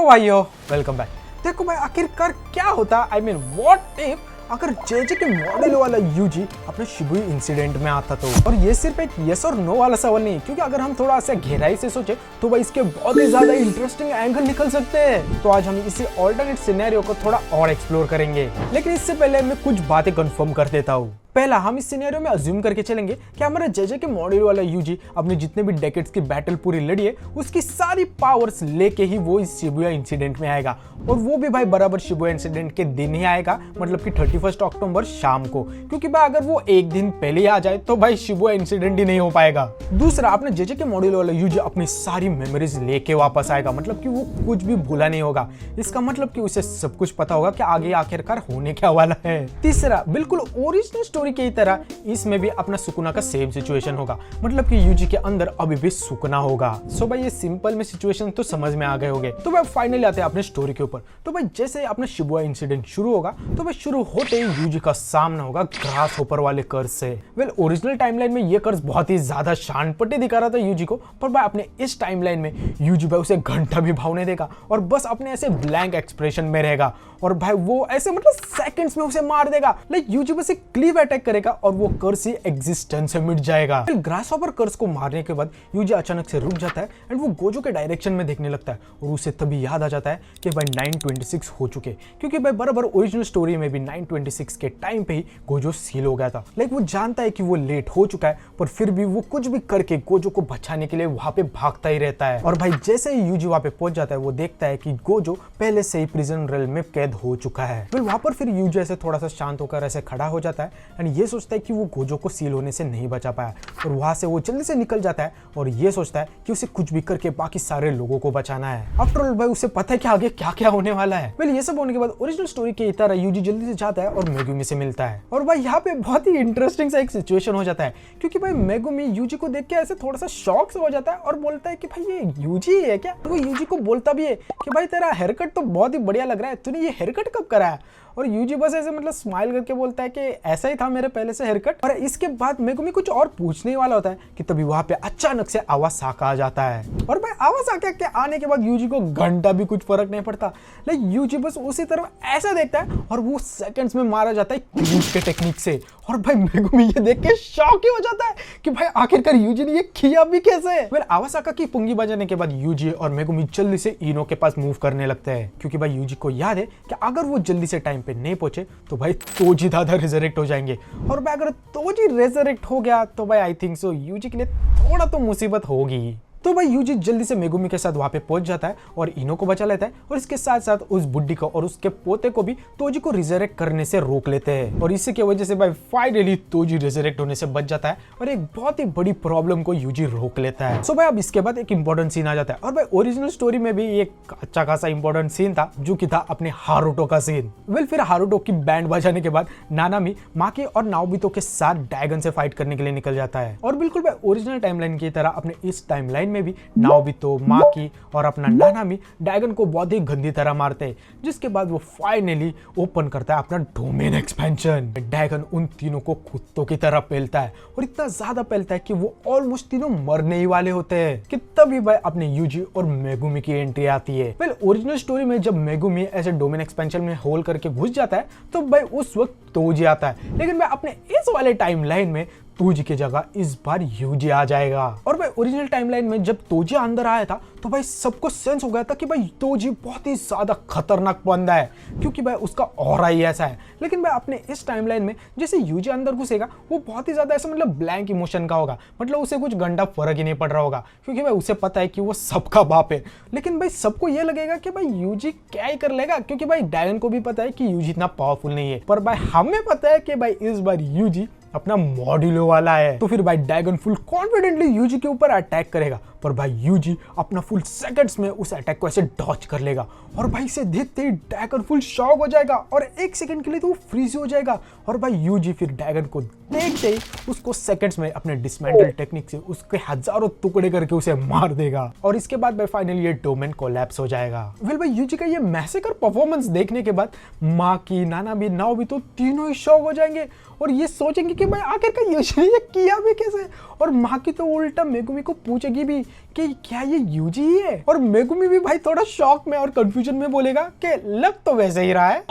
Hello भाइयों, welcome back. देखो भाई, आखिरकार क्या होता, आई मीन व्हाट इफ अगर जेजे के मॉडल वाला यूजी अपने शिबुया इंसिडेंट में आता तो। और ये सिर्फ एक यस और नो वाला सवाल नहीं, क्योंकि अगर हम थोड़ा सा गहराई से सोचे तो भाई इसके बहुत ही ज्यादा इंटरेस्टिंग एंगल निकल सकते हैं। तो आज हम इसी ऑल्टरनेट सिनेरियो को थोड़ा और एक्सप्लोर करेंगे, लेकिन इससे पहले मैं कुछ बातें कंफर्म कर देता हूँ। पहला, हम इस सिनेरियो में अज्यूम करके चलेंगे कि हमारा जेजे के मॉडल वाला यूजी अपने जितने भी डेकेड्स की बैटल पूरी लड़ी है उसकी सारी पावर्स लेके ही वो इस शिबुया इंसिडेंट में आएगा, और वो भी भाई बराबर शिबुया इंसिडेंट के दिन ही आएगा, मतलब कि 31 अक्टूबर शाम को। क्योंकि भाई अगर वो एक दिन पहले ही आ जाए तो भाई शिबुया इंसिडेंट ही नहीं हो पाएगा। दूसरा, अपने जेजे के मॉडल वाला यूजी अपनी सारी मेमोरीज लेके वापस आएगा, मतलब कि वो कुछ भी भूला नहीं होगा। इसका मतलब कि उसे सब कुछ पता होगा कि आगे आखिरकार होने क्या वाला है। तीसरा, बिल्कुल ओरिजिनल स्टोरी की तरह इसमें भी अपना सुकुना का सेम सिचुएशन होगा, मतलब कि यूजी के अंदर अभी भी सुकुना होगा। सो भाई ये सिंपल में सिचुएशन तो समझ में आ गए होंगे। तो भाई फाइनली आते हैं अपने स्टोरी के ऊपर। तो भाई जैसे अपना शिबुया इंसिडेंट शुरू होगा तो भाई शुरू होते ही यूजी का सामना होगा ग्रास होपर वाले कर्स से। वेल, ओरिजिनल टाइमलाइन में ये कर्स बहुत ही ज्यादा शान पट्टी दिखा रहा था यूजी को, पर भाई अपने इस टाइमलाइन में यूजी भाई उसे घंटा भी भावने देगा और बस अपने ऐसे ब्लैंक एक्सप्रेशन में रहेगा, और भाई वो ऐसे मतलब सेकंड्स में उसे मार देगा। लाइक यूजी बस एक क्लीव अटैक करेगा और वो कर्स ही एग्जिस्टेंस से मिट जाएगा। ग्रास हॉपर कर्स को मारने के बाद यूजी अचानक से रुक जाता है एंड वो गोजो के डायरेक्शन में देखने लगता है, और उसे तभी याद आ जाता है कि भाई 926 हो चुके, क्योंकि भाई बराबर ओरिजिनल स्टोरी में भी 926 के टाइम पे ही गोजो सील हो गया था। लाइक वो जानता है कि वो लेट हो चुका है, पर फिर भी वो कुछ भी करके गोजो को बचाने के लिए वहां पे भागता ही रहता है। और भाई जैसे ही यूजी वहां पे पहुंच जाता है वो देखता है कि गोजो पहले से ही प्रिजन रेल में कैद हो चुका है। फिर वहां पर फिर यूजी ऐसे थोड़ा सा शांत होकर ऐसे खड़ा हो जाता है एंड ये सोचता है कि वो गोजो को सील होने से नहीं बचा पाया, और वहां से वो जल्दी से निकल जाता है और ये सोचता है कि उसे कुछ भी करके बाकी सारे लोगों को बचाना है। आफ्टर ऑल भाई उसे पता है कि आगे क्या क्या होने वाला है। वेल, ये सब होने के बाद ओरिजिनल स्टोरी की तरह यूजी जल्दी से जाता है और मेगुमी से मिलता है, और भाई यहाँ पे बहुत ही इंटरेस्टिंग सा एक सिचुएशन हो जाता है, क्योंकि भाई मेगुमी यूजी को देख के ऐसे थोड़ा सा शॉक से हो जाता है और बोलता है कि भाई ये यूजी है क्या। तो वो यूजी को बोलता भी है कि भाई तेरा हेयर कट तो बहुत ही बढ़िया लग रहा है, तूने ये हेयर कट कब करा है। और यूजी बस ऐसे मतलब स्माइल करके बोलता है कि ऐसा ही था मेरे पहले से हेयर कट। और इसके बाद मेगुमी कुछ और पूछने वाला होता है कि तभी वहां पे अचानक से आवासाका आ जाता है, और भाई आवासाका के आने के बाद यूजी को घंटा भी कुछ फर्क नहीं पड़ता। लाइक यूजी बस उसी तरफ ऐसा देखता है और वो सेकंड्स में मारा जाता है क्रीज के टेक्निक से। और भाई मेगुमी ये देख के शॉक ही हो जाता है कि भाई आखिरकार यूजी ने ये किया भी कैसे। वेल, आवासाका की पुंगी बजाने के बाद यूजी और मेगुमी जल्दी से इनो के पास मूव करने लगते हैं, क्योंकि भाई यूजी को याद है कि अगर वो जल्दी से टाइम पे नहीं पहुंचे तो भाई तोजी दादा रिजरेक्ट हो जाएंगे, और भाई अगर तोजी रिजरेक्ट हो गया तो भाई आई थिंक सो यूजी के लिए थोड़ा तो मुसीबत होगी। तो भाई यूजी जल्दी से मेगुमी के साथ वहां पे पहुंच जाता है और इनो को बचा लेता है, और इसके साथ साथ उस बुड्ढी को और उसके पोते को भी तोजी को रिजरेक्ट करने से रोक लेते हैं, और इसी की वजह से भाई फाइनली तोजी रिजरेक्ट होने से बच जाता है और एक बहुत ही बड़ी प्रॉब्लम को यूजी रोक लेता है। सो भाई अब इसके बाद एक इंपॉर्टेंट सीन आ जाता है, और भाई ओरिजिनल स्टोरी में भी एक अच्छा खासा इंपॉर्टेंट सीन था जो कि था अपने हारुतो का सीन। वेल, फिर हारुतो की बैंड बजाने के बाद नानामी माकी और नाओबितो के साथ ड्रैगन से फाइट करने के लिए निकल जाता है, और बिल्कुल भाई ओरिजिनल टाइमलाइन की तरह अपने इस टाइमलाइन में भी नाओबितो, माकी और अपना नानामी ड्रैगन को बहुत ही गंदी तरह मारते हैं, जिसके बाद वो फाइनली ओपन करता है अपना डोमेन एक्सपेंशन। ड्रैगन उन तीनों को कुत्तों की तरह पेलता है, और इतना ज्यादा पेलता है कि वो ऑलमोस्ट तीनों मरने ही वाले होते हैं कि तभी भाई अपने यूजी और मेगुमी की एंट्री आती है। वेल, ओरिजिनल स्टोरी में जब मेगुमी ऐसे डोमेन एक्सपेंशन में होल करके घुस जाता है तो भाई उस वक्त तोजी आता है, लेकिन भाई अपने इस वाले टाइमलाइन में तोजी की जगह इस बार यूजी आ जाएगा। और भाई ओरिजिनल टाइमलाइन में जब तोजी अंदर आया था तो भाई सबको सेंस हो गया था कि भाई तोजी बहुत ही ज्यादा खतरनाक बंदा है, क्योंकि भाई उसका ऑरा ही ऐसा है। लेकिन भाई अपने इस टाइमलाइन में जैसे यूजी अंदर घुसेगा वो बहुत ही ज्यादा ऐसा मतलब ब्लैंक इमोशन का होगा, मतलब उसे कुछ घंटा फर्क ही नहीं पड़ रहा होगा, क्योंकि भाई उसे पता है कि वो सबका बाप है। लेकिन भाई सबको ये लगेगा कि भाई यूजी क्या ही कर लेगा, क्योंकि भाई ड्रैगन को भी पता है कि यूजी इतना पावरफुल नहीं है, पर भाई हमें पता है कि भाई इस बार यूजी अपना मॉड्यूलो वाला है। तो फिर भाई ड्रैगन फुल कॉन्फिडेंटली यूजी के ऊपर अटैक करेगा, पर भाई यूजी अपना फुल सेकंड्स में उस अटैक को ऐसे डॉच कर लेगा, और भाई इसे देखते ही ड्रैगन फुल शॉक हो जाएगा और एक सेकंड के लिए तो वो फ्रीज हो जाएगा, और भाई यूजी फिर ड्रैगन को देखते ही उसको सेकंड्स में अपने डिसमेंटल टेक्निक से उसके हजारों टुकड़े करके उसे मार देगा, और इसके बाद भाई फाइनली ये डोमेन कोलैप्स हो जाएगा। वेल भाई यूजी का ये मैसेकर परफॉर्मेंस देखने के बाद माकी, नानामी, नाओबी तो तीनों ही शॉक हो जाएंगे और ये सोचेंगे कि भाई आखिरकार यूजी ने ये किया भी कैसे। और माकी तो उल्टा मेगुमी को पूछेगी भी कि क्या ये यूजी ही है। और मेगुमी भी भाई थोड़ा शॉक में और कंफ्यूजन में बोलेगा कि लग तो वैसे ही रहा है।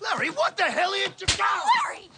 Larry, what the hell are you doing?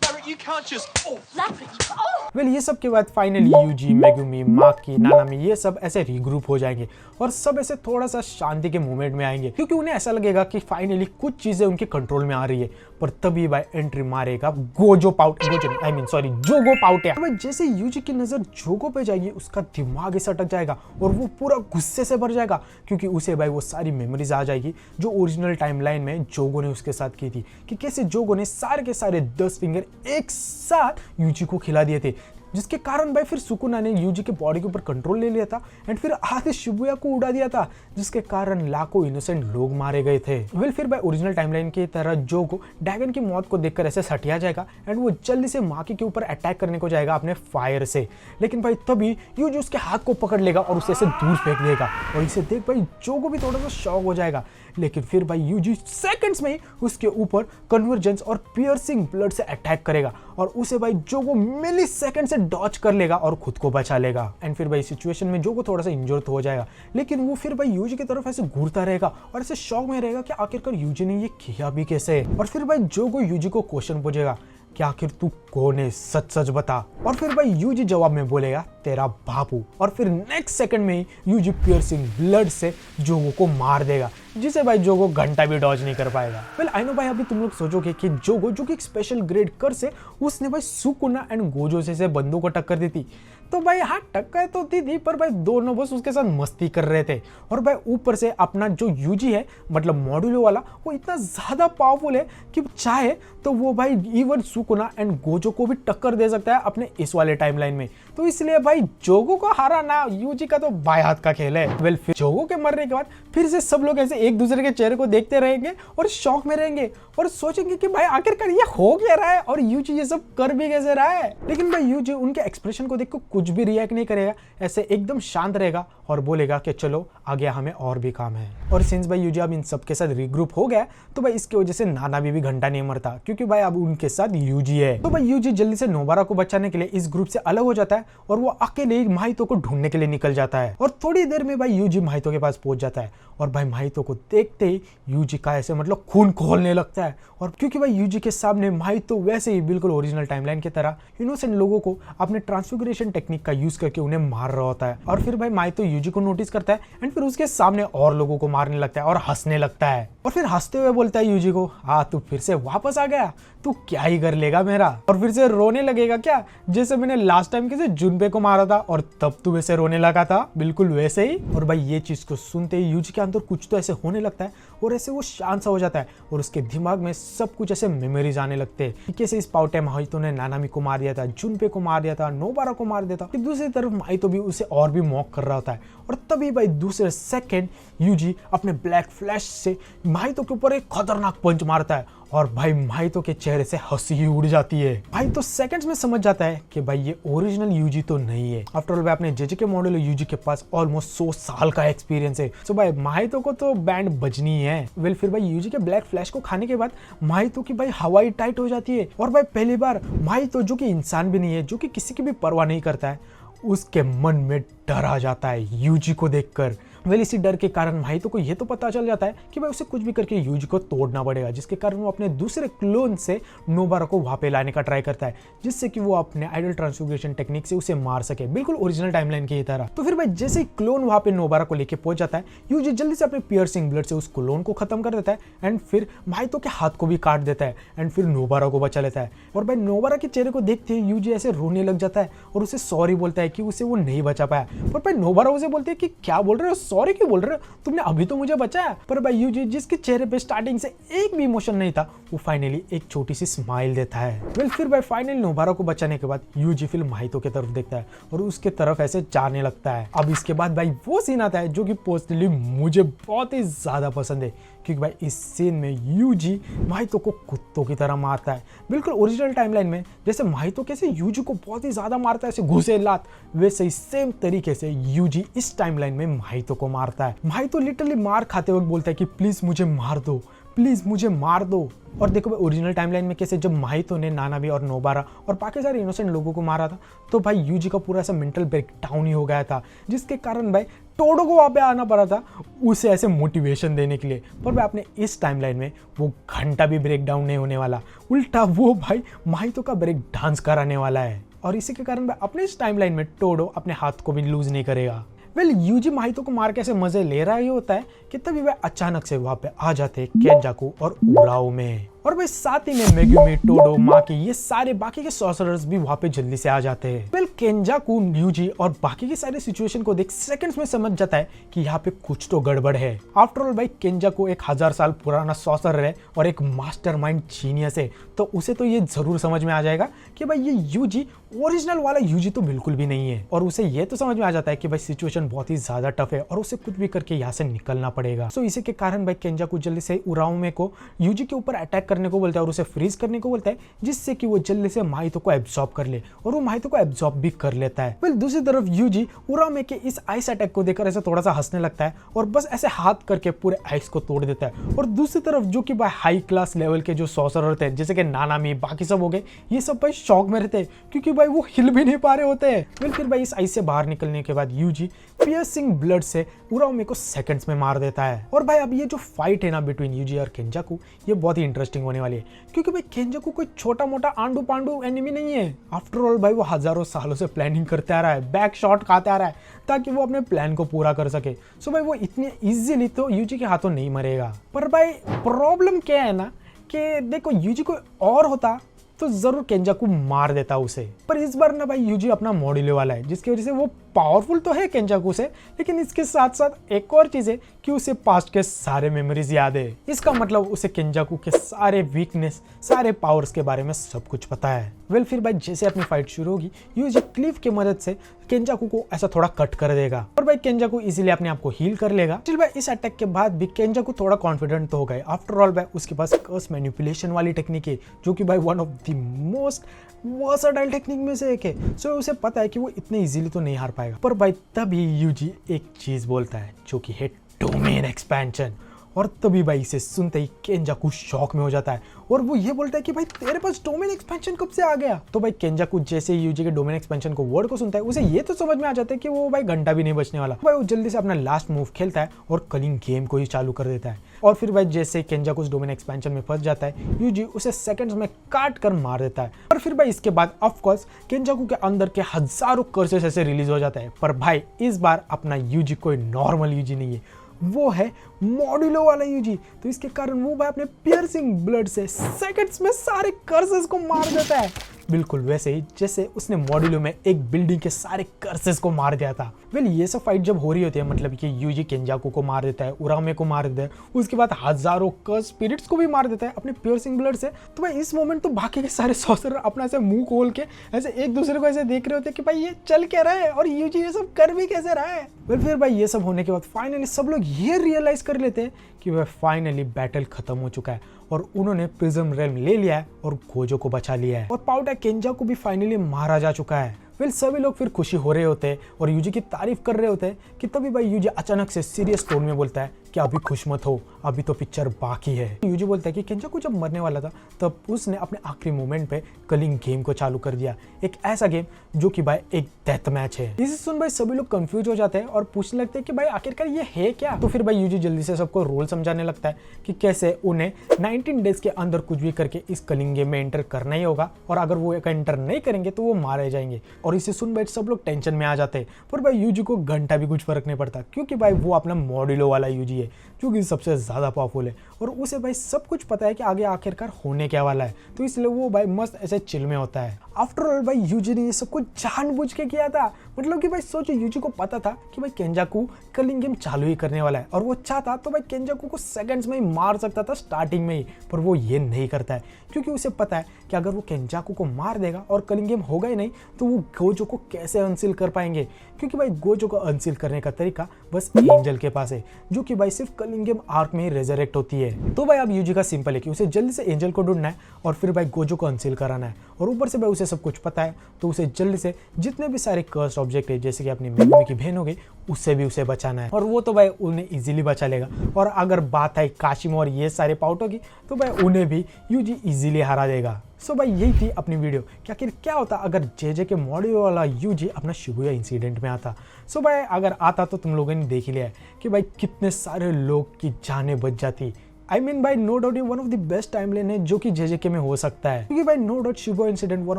Larry, you can't just. Oh, Larry. Oh. Well ये सब के बाद फाइनली यूजी, मेगुमी, माकी, नानामी ये सब ऐसे रीग्रुप हो जाएंगे और सब ऐसे थोड़ा सा शांति के मोमेंट में आएंगे, क्योंकि उन्हें ऐसा लगेगा कि फाइनली कुछ चीजें उनके कंट्रोल में आ रही है। पर तभी भाई एंट्री मारेगा जोगो पाउटिया। भाई जैसे यूजी की नजर जोगो पे जाएगी उसका दिमाग ऐसा अटक जाएगा और वो पूरा गुस्से से भर जाएगा, क्योंकि उसे भाई वो सारी मेमोरीज आ जाएगी जो ओरिजिनल टाइमलाइन में जोगो ने उसके साथ की थी, कि कैसे जोगो ने सारे के सारे 10 फिंगर एक साथ यूजी को खिला दिए थे, जिसके कारण भाई फिर सुकुना ने यूजी के बॉडी के ऊपर कंट्रोल ले लिया था एंड फिर आधे शिबुया को उड़ा दिया था, जिसके कारण लाखों इनोसेंट लोग मारे गए थे। वेल फिर भाई ओरिजिनल टाइमलाइन की तरह जोगो ड्रैगन की मौत को देखकर ऐसे हटिया जाएगा एंड वो जल्दी से माकी के ऊपर अटैक करने को जाएगा अपने फायर से, लेकिन भाई तभी यूजी उसके हाथ को पकड़ लेगा और उसे ऐसे दूर फेंक देगा। और इसे देख भाई जोगो भी थोड़ा सा शॉक हो जाएगा, लेकिन फिर भाई यूजी सेकंड्स में ही उसके ऊपर कन्वर्जेंस और पियर्सिंग ब्लड से अटैक करेगा और उसे भाई जोगो मिली सेकंड से डॉच कर लेगा और खुद को बचा लेगा। एंड फिर भाई सिचुएशन में जोगो थोड़ा सा इंजर्ड तो हो जाएगा, लेकिन वो फिर भाई यूजी की तरफ ऐसे घूरता रहेगा और ऐसे शॉक में रहेगा कि आखिरकार यूजी ने ये किया भी कैसे। और फिर भाई जोगो यूजी को क्वेश्चन पूछेगा कि आखिर तू कौन है, सच सच बता। और फिर भाई यूजी जवाब में बोलेगा तेरा बापू। और फिर नेक्स्ट सेकंड में ही यूजी पियर्सिंग ब्लड से जोगो को मार देगा, जिसे भाई जोगो घंटा भी डॉज नहीं कर पाएगा। वेल आई नो भाई अभी तुम लोग सोचोगे कि जोगो जो कि एक स्पेशल ग्रेड कर से उसने भाई सुकुना एंड गोजो से बंदों को टक्कर दी थी, तो भाई हाँ टक्कर तो थी पर भाई दोनों बस उसके साथ मस्ती कर रहे थे। और भाई ऊपर से अपना जो यूजी है मतलब मॉड्यूलो वाला वो इतना ज्यादा पावरफुल है कि चाहे तो वो भाई इवन सुकुना एंड गोजो को भी टक्कर दे सकता है अपने इस वाले टाइमलाइन में। तो इसलिए भाई जोगो को हराना यूजी का तो बाएं हाथ का खेल है। वेल फिर जोगो के मरने के बाद फिर से सब लोग ऐसे एक दूसरे के चेहरे को देखते रहेंगे और शॉक में रहेंगे और सोचेंगे कि भाई आखिरकार ये हो क्या रहा है और यूजी ये सब कर भी कैसे रहा है। लेकिन भाई यूजी उनके एक्सप्रेशन को देख कुछ भी रिएक्ट नहीं करेगा, ऐसे एकदम शांत रहेगा और बोलेगा कि चलो आगे हमें और भी काम है। और सिंस भाई यूजी अब इन सब के साथ रीग्रुप हो गया तो भाई इसकी वजह से नाना भी घंटा नहीं मरता, क्योंकि भाई अब उनके साथ यूजी है। तो भाई यूजी जल्दी से नोबारा को बचाने के लिए इस ग्रुप से अलग हो जाता है और वो अकेले माहितो को ढूंढने के लिए निकल जाता है। और थोड़ी देर में भाई यूजी माहितो के पास पहुंच जाता है और भाई माहितो को देखते ही यूजी का ऐसे मतलब खून खोलने लगता है। और क्योंकि भाई यूजी के सामने माहितो वैसे ही बिल्कुल ओरिजिनल टाइमलाइन की तरह इनोसेंट लोगों को अपने ट्रांसफिगरेशन टेक्निक का यूज करके उन्हें मार रहा होता है। और फिर भाई माहितो यूजी को नोटिस करता है एंड फिर उसके सामने और लोगों को मारने लगता है और हंसने लगता है। और फिर हंसते हुए बोलता है यूजी को, हाँ तू फिर से वापस आ गया, तू क्या ही कर लेगा मेरा। और फिर से रोने लगेगा क्या, जैसे मैंने लास्ट टाइम किसी जुनबे को मारा था और तब तू वैसे रोने लगा था, बिल्कुल वैसे ही। और भाई ये चीज को सुनते ही यूजी के अंदर कुछ तो ऐसे होने लगता है और ऐसे वो शांत सा हो जाता है और उसके दिमाग में सब कुछ ऐसे मेमोरीज आने लगते हैं। कैसे इस पाउटे माहितो ने नानामी को मार दिया था, जुनबे को मार दिया था, नोबारा को मार दिया था। फिर दूसरी तरफ माहितो भी उसे और भी मॉक कर रहा होता है। और तभी भाई दूसरे सेकंड यूजी अपने ब्लैक फ्लैश से माहितो के ऊपर एक खतरनाक पंच मारता है और भाई माहितो के चेहरे से हंसी ही उड़ जाती है। भाई तो सेकंड्स में समझ जाता है कि भाई ये ओरिजिनल यूजी तो नहीं है। आफ्टर ऑल भाई अपने जेजेके मॉडल यूजी के पास ऑलमोस्ट 100 साल का एक्सपीरियंस है। सो भाई माहितो को तो बैंड बजनी है। वेल फिर भाई यूजी के ब्लैक फ्लैश को खाने के बाद माहितो की भाई हवाई टाइट हो जाती है और भाई पहली बार माहितो जो कि इंसान भी नहीं है, जो कि किसी की भी परवाह नहीं करता है, उसके मन में डर आ जाता है यूजी को देखकर। वेल इसी डर के कारण माहितो को यह तो पता चल जाता है कि भाई उसे कुछ भी करके यूजी को तोड़ना पड़ेगा, जिसके कारण वो अपने दूसरे क्लोन से नोबारा को वहां पे लाने का ट्राई करता है, जिससे कि वो अपने आइडल ट्रांसफिगरेशन टेक्निक से उसे मार सके, बिल्कुल ओरिजिनल टाइमलाइन की तरह। तो फिर भाई जैसे ही क्लोन वहां पे नोबारा को लेके पहुंच जाता है, यूजी जल्दी से अपने पियर्सिंग ब्लड से उस क्लोन को खत्म कर देता है एंड फिर माहितो के हाथ को भी काट देता है एंड फिर नोबारा को बचा लेता है। और भाई नोबारा के चेहरे को देखते ही यूजी ऐसे रोने लग जाता है और उसे सॉरी बोलता है कि उसे वो नहीं बचा पाया। पर भाई नोबारा उसे बोलते हैं कि क्या बोल रहे हो, सॉरी क्यों बोल रहे हो, तुमने अभी तो मुझे बचाया। पर भाई यूजी जिसके चेहरे पे स्टार्टिंग से एक भी इमोशन नहीं था, वो फाइनली एक छोटी सी स्माइल देता है। वेल फिर भाई फाइनली नोबारा को बचाने के बाद यूजी फिर माहितो की तरफ देखता है और उसके तरफ ऐसे जाने लगता है। अब इसके बाद भाई वो सीन आता है जो कि पर्सनली मुझे बहुत ही ज्यादा पसंद है, क्योंकि भाई इस सीन में यूजी माहितो को कुत्तों की तरह मारता है, बिल्कुल ओरिजिनल टाइमलाइन में जैसे माहितो कैसे यूजी को बहुत ही ज्यादा मारता है, ऐसे घुसे लात, वैसे ही सेम तरीके से यूजी इस टाइमलाइन में माहितो को मारता है। माहितो लिटरली मार खाते वक्त बोलता है कि प्लीज मुझे मार दो, प्लीज मुझे मार दो। और देखो भाई ओरिजिनल टाइमलाइन में कैसे जब माहितो ने नानाबी और नोबारा और बाकी सारे इनोसेंट लोगों को मारा था तो भाई यूजी का पूरा ऐसा मेंटल ब्रेकडाउन ही हो गया था, जिसके कारण भाई टोडो को वहाँ पे आना पड़ा था उसे ऐसे मोटिवेशन देने के लिए। पर भाई अपने इस टाइमलाइन में वो घंटा भी ब्रेक डाउन नहीं होने वाला, उल्टा वो भाई माहितो का ब्रेक डांस कराने वाला है। और इसी के कारण भाई अपने इस टाइमलाइन में टोडो अपने हाथ को भी लूज नहीं करेगा। वेल यूजी माहितो को मार के ऐसे मजे ले रहा ही होता है कि तभी वह अचानक से वहां पे आ जाते हैं केंजाकू और उराओ में। और भाई साथ ही में मेगुमी, टोडो, माकी ये सारे बाकी के सॉर्सरर्स भी वहां पे जल्दी से आ जाते हैं। वेल केंजाकू यूजी और बाकी के सारे सिचुएशन को देख सेकंड्स में समझ जाता है कि यहाँ पे कुछ तो गड़बड़ है। आफ्टर ऑल भाई केंजाकू 1000 साल पुराना सॉर्सरर है और एक मास्टरमाइंड जीनियस है, तो उसे तो ये जरूर समझ में आ जाएगा कि भाई ये यूजी ओरिजिनल वाला यूजी तो बिल्कुल भी नहीं है। और उसे ये तो समझ में आ जाता है कि भाई सिचुएशन बहुत ही ज्यादा टफ है और उसे कुछ भी करके यहाँ से निकलना पड़ेगा। सो इसी के कारण भाई केंजाकू जल्दी से उराओमे को यूजी के ऊपर अटैक करने को बोलता है और उसे फ्रीज करने को बोलता है, जिससे कि वो जल्दी से माहितो को एब्जॉर्ब कर ले। और वो माहितो को एब्जॉर्ब भी कर लेता है। वेल दूसरी तरफ यूजी उराओमे के इस आइस अटैक को देखकर ऐसे थोड़ा सा हंसने लगता है और बस ऐसे हाथ करके पूरे आइस को तोड़ देता है। और दूसरी तरफ जो कि भाई हाई क्लास लेवल के जो सॉर्सरर थे जैसे कि नानामी बाकी सब हो गए, ये सब भाई शॉक में रहते हैं क्योंकि भाई वो हिल भी नहीं पा रहे होते हैं। वेल फिर भाई इस आइस से बाहर निकलने के बाद यूजी पियर्सिंग ब्लड से उराओमे को सेकंड्स में मार देता है। और भाई अब ये जो फाइट है ना बिटवीन यूजी और केंजाकू, ये बहुत ही इंटरेस्टिंग होने वाली है क्योंकि भाई केंजाकू कोई छोटा मोटा आंडू पांडू एनिमी नहीं है। आफ्टर ऑल भाई वो हजारों सालों से प्लानिंग करते आ रहा है, बैक शॉट खाते आ रहा है ताकि वो अपने प्लान को पूरा कर सके। सो भाई वो इतने इजीली तो यूजी के हाथों नहीं मरेगा। पर भाई प्रॉब्लम क्या है ना कि देखो यूजी कोई और होता तो जरूर केंजाकू मार देता उसे, पर इस बार ना भाई यूजी अपना मॉड्यूल वाला है जिसकी वजह से वो पावरफुल तो है केंजाकू से, लेकिन इसके साथ साथ एक और चीज है कि उसे पास्ट के सारे मेमोरीज याद है। इसका मतलब उसे केंजाकू के सारे वीकनेस, सारे पावर्स के बारे में सब कुछ पता है। वेल फिर भाई जैसे अपनी फाइट शुरू होगी यूजी क्लिफ की मदद से केंजाकू को ऐसा थोड़ा कट कर देगा और भाई केंजाकू इजीली अपने आप को हील कर लेगा। स्टिल भाई इस अटैक के बाद भी केंजाकू थोड़ा कॉन्फिडेंट तो हो गए। आफ्टर ऑल भाई उसके पास कर्स मैनिपुलेशन वाली टेक्निक है जो कि भाई one of the most versatile technique में से एक है। सो उसे पता है कि वो इतने इजीली तो नहीं हार पाएगा। पर भाई तभी यूजी एक चीज बोलता है जो कि है डोमेन एक्सपेंशन। और तभी भाई इसे सुनते ही केंजाकू शॉक में हो जाता है और वो ये बोलता है कि भाई तेरे पास डोमेन एक्सपेंशन कब से आ गया। तो भाई केंजाकू जैसे ही यूजी के डोमेन एक्सपेंशन को वर्ड को सुनता है उसे ये तो समझ में आ जाता है कि वो भाई घंटा भी नहीं बचने वाला। भाई वो जल्दी से अपना लास्ट मूव खेलता है और कलिंग गेम को ही चालू कर देता है। और फिर भाई जैसे केंजाकू उस डोमेन एक्सपेंशन में फंस जाता है यूजी उसे सेकंड्स में काट कर मार देता है। और फिर भाई इसके बाद ऑफ कोर्स केंजाकू के अंदर के हजारों कर्सेस ऐसे रिलीज हो जाता है। पर भाई इस बार अपना यूजी कोई नॉर्मल यूजी नहीं है, वो है मॉड्यूलो वाला यूजी। तो इसके कारण वो भाई अपने पियर्सिंग ब्लड से सेकंड्स में सारे कर्सेस को मार देता है, बिल्कुल वैसे ही जैसे उसने मॉड्यूलो में एक बिल्डिंग के सारे कर्सेस को मार दिया था। वेल ये सब फाइट जब हो रही होती है मतलब कि यूजी केंजाकू को मार देता है, उरामे को मार देता है, उसके बाद हजारों कर्स स्पिरिट्स को भी मार देता है अपने पियर्सिंग ब्लड से। तो भाई इस मोमेंट तो बाकी के सारे सॉर्सरर अपना ऐसे मुंह खोल के ऐसे एक दूसरे को ऐसे देख रहे होते कि भाई ये चल क्या रहा है और यूजी ये सब कर भी कैसे रहा है। वेल फिर भाई ये सब होने के बाद फाइनली सब लोग ये रियलाइज कर लेते हैं कि वह फाइनली बैटल खत्म हो चुका है और उन्होंने प्रिज्म रेल्म ले लिया है और गोजो को बचा लिया है और पाउडर केंजाकू भी फाइनली मारा जा चुका है। फिर सभी लोग फिर खुशी हो रहे होते हैं और यूजी की तारीफ कर रहे होते हैं कि तभी भाई यूजी अचानक से सीरियस टोन में बोलता है कि अभी खुश मत हो, अभी तो पिक्चर बाकी है। यूजी बोलता है कि केंजाकू जब मरने वाला था तब उसने अपने आखिरी मोमेंट पे कलिंग गेम को चालू कर दिया, एक ऐसा गेम जो कि भाई एक डेथ मैच है। इसे सुन भाई सभी लोग कंफ्यूज हो जाते हैं और पूछने लगते हैं कि भाई आखिरकार ये है क्या। तो फिर भाई यूजी जल्दी से सबको रोल समझाने लगता है कि कैसे उन्हें 19 डेज के अंदर कुछ भी करके इस कलिंग गेम में एंटर करना ही होगा और अगर वो एंटर नहीं करेंगे तो वो मारे जाएंगे। और इसे सुन भाई सब लोग टेंशन में आ जाते हैं। पर भाई यूजी को घंटा भी कुछ फर्क नहीं पड़ता क्योंकि भाई वो अपना मॉड्यूलो वाला यूजी है जो कि सबसे ज्यादा पावरफुल है और उसे भाई सब कुछ पता है कि आगे आखिरकार होने क्या वाला है। तो इसलिए वो भाई मस्त ऐसे चिल में होता है। आफ्टर ऑल भाई यूजी ने ये सब कुछ जानबूझ के किया था, मतलब कि भाई सोचो यूजी को पता था कि भाई केंजाकू कलिंग गेम चालू ही करने वाला है और वो चाहता तो भाई केंजाकू को सेकंड्स में ही मार सकता था स्टार्टिंग में ही, पर वो ये नहीं करता है क्योंकि उसे पता है कि अगर वो केंजाकू को मार देगा और कलिंग गेम होगा ही नहीं तो वो गोजो को कैसे अनसील कर पाएंगे, क्योंकि भाई गोजो को अनसील करने का तरीका बस एंजल के पास है जो कि भाई सिर्फ लिंगम आर्क में रेजरेक्ट होती है। तो भाई अब यूजी का सिंपल है कि उसे जल्दी से एंजल को ढूंढना है और फिर भाई गोजो को अनसील कराना है, और ऊपर से भाई उसे सब कुछ पता है, तो उसे जल्दी से जितने भी सारे कर्स्ड ऑब्जेक्ट है जैसे कि अपनी मेगुमी की बहन हो गई उससे भी उसे बचाना है, और वो तो भाई उन्हें इजीली बचा लेगा। और अगर बात है काशिमा और ये सारे पाउटों की तो भाई उन्हें भी यूजी इजीली हरा देगा। सो भाई यही थी अपनी वीडियो कि आखिर क्या होता अगर जेजे के मॉड्यूल वाला यूजी अपना शिबुया इंसिडेंट में आता। सो भाई अगर आता तो तुम लोगों ने देख ही लिया है कि भाई कितने सारे लोग की जानें बच जाती। आई मीन भाई नो डाउट ये one of the best timeline है जो कि जेजेके में हो सकता है, क्योंकि भाई no doubt Shibuya incident one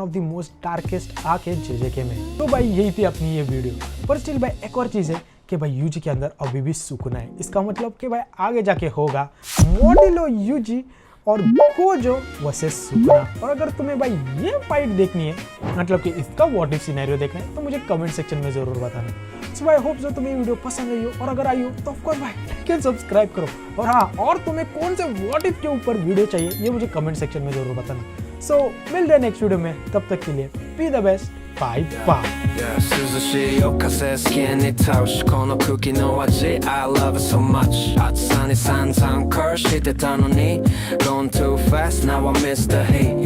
of the most darkest arc है जेजेके में। तो भाई यही थी अपनी ये वीडियो। पर स्टिल भाई एक और चीज है कि भाई यूजी के अंदर अभी भी सुकून है, इसका मतलब कि भाई आगे जाके होगा मॉड्यूलो यूजी और गोजो वर्सेस सुकुना। और अगर तुम्हें भाई ये फाइट देखनी है, मतलब कि इसका व्हाट इफ सिनेरियो देखना है, तो मुझे कमेंट सेक्शन में जरूर बताना। सो आई होप सो तुम्हें वीडियो पसंद आई हो, और अगर आई हो तो ऑफ कोर्स भाई लाइक एंड सब्सक्राइब करो। और हाँ, और तुम्हें कौन से व्हाट इफ के ऊपर वीडियो चाहिए ये मुझे कमेंट सेक्शन में जरूर बताना। सो मिलते हैं नेक्स्ट वीडियो में, तब तक के लिए be the best, bye bye. 涼しい夜風好きに倒しこの茎の味 I love it so much 暑さに散々curseしてたのに Gone too fast now I miss the heat